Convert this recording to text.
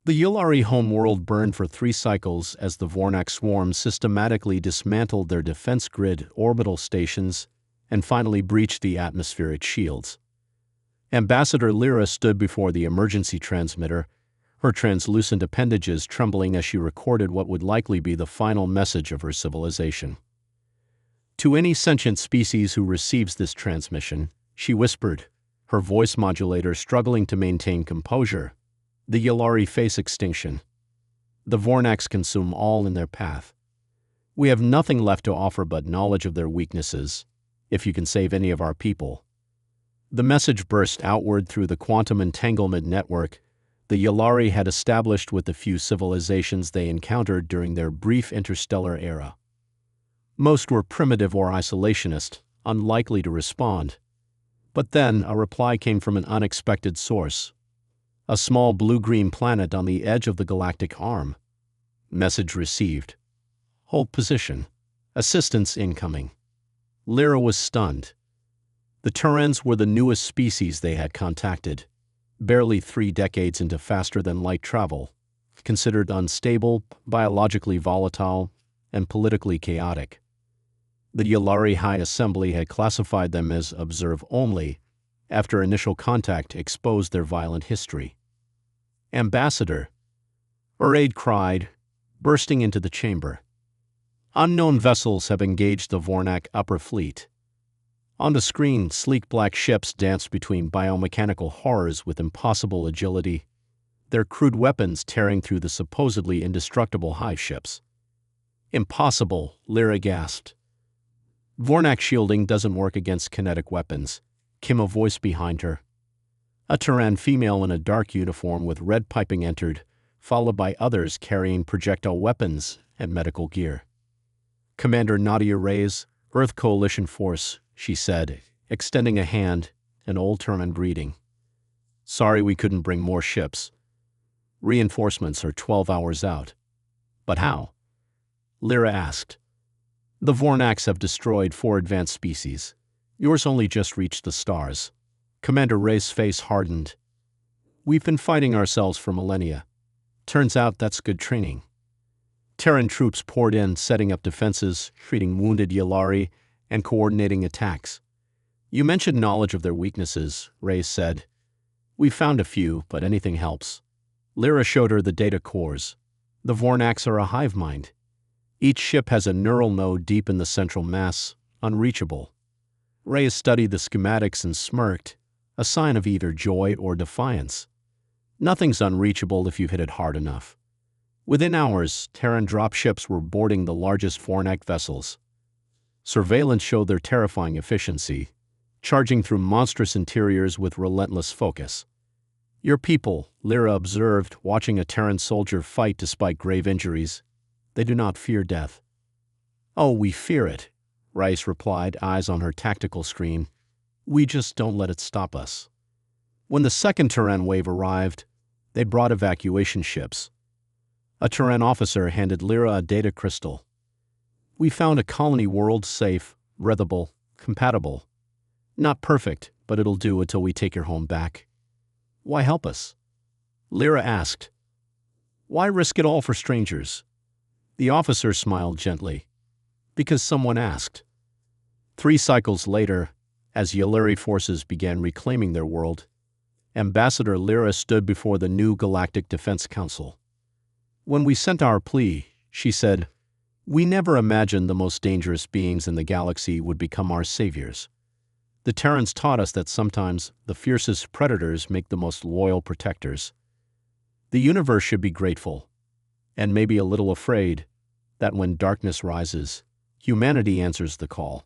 The Yulari homeworld burned for 3 cycles as the Vornak swarm systematically dismantled their defense grid orbital stations and finally breached the atmospheric shields. Ambassador Lyra stood before the emergency transmitter, her translucent appendages trembling as she recorded what would likely be the final message of her civilization. To any sentient species who receives this transmission, she whispered, her voice modulator struggling to maintain composure, the Yulari face extinction. The Vornaks consume all in their path. We have nothing left to offer but knowledge of their weaknesses, if you can save any of our people. The message burst outward through the quantum entanglement network the Yulari had established with the few civilizations they encountered during their brief interstellar era. Most were primitive or isolationist, unlikely to respond. But then a reply came from an unexpected source. A small blue-green planet on the edge of the galactic arm. Message received. Hold position. Assistance incoming. Lyra was stunned. The Terrans were the newest species they had contacted, barely 3 decades into faster-than-light travel, considered unstable, biologically volatile, and politically chaotic. The Yulari High Assembly had classified them as observe only after initial contact exposed their violent history. Ambassador, Uraid cried, bursting into the chamber. Unknown vessels have engaged the Vornak Upper Fleet. On the screen, sleek black ships danced between biomechanical horrors with impossible agility, their crude weapons tearing through the supposedly indestructible hive ships. Impossible, Lyra gasped. Vornak shielding doesn't work against kinetic weapons, came a voice behind her. A Terran female in a dark uniform with red piping entered, followed by others carrying projectile weapons and medical gear. Commander Nadia Reyes, Earth Coalition Force, she said, extending a hand, an old Terran greeting. Sorry we couldn't bring more ships. Reinforcements are 12 hours out. But how? Lyra asked. The Vornaks have destroyed 4 advanced species. Yours only just reached the stars. Commander Rey's face hardened. We've been fighting ourselves for millennia. Turns out that's good training. Terran troops poured in, setting up defenses, treating wounded Yulari, and coordinating attacks. You mentioned knowledge of their weaknesses, Reyes said. We found a few, but anything helps. Lyra showed her the data cores. The Vornaks are a hive mind. Each ship has a neural node deep in the central mass, unreachable. Reyes studied the schematics and smirked, a sign of either joy or defiance. Nothing's unreachable if you hit it hard enough. Within hours, Terran dropships were boarding the largest Vornak vessels. Surveillance showed their terrifying efficiency, charging through monstrous interiors with relentless focus. Your people, Lyra observed, watching a Terran soldier fight despite grave injuries. They do not fear death. Oh, we fear it, Rice replied, eyes on her tactical screen. We just don't let it stop us. When the second Terran wave arrived, they brought evacuation ships. A Terran officer handed Lyra a data crystal. We found a colony world safe, breathable, compatible. Not perfect, but it'll do until we take your home back. Why help us? Lyra asked. Why risk it all for strangers? The officer smiled gently. Because someone asked. 3 cycles later, as Yulari forces began reclaiming their world, Ambassador Lyra stood before the new Galactic Defense Council. When we sent our plea, she said, we never imagined the most dangerous beings in the galaxy would become our saviors. The Terrans taught us that sometimes the fiercest predators make the most loyal protectors. The universe should be grateful, and maybe a little afraid, that when darkness rises, humanity answers the call.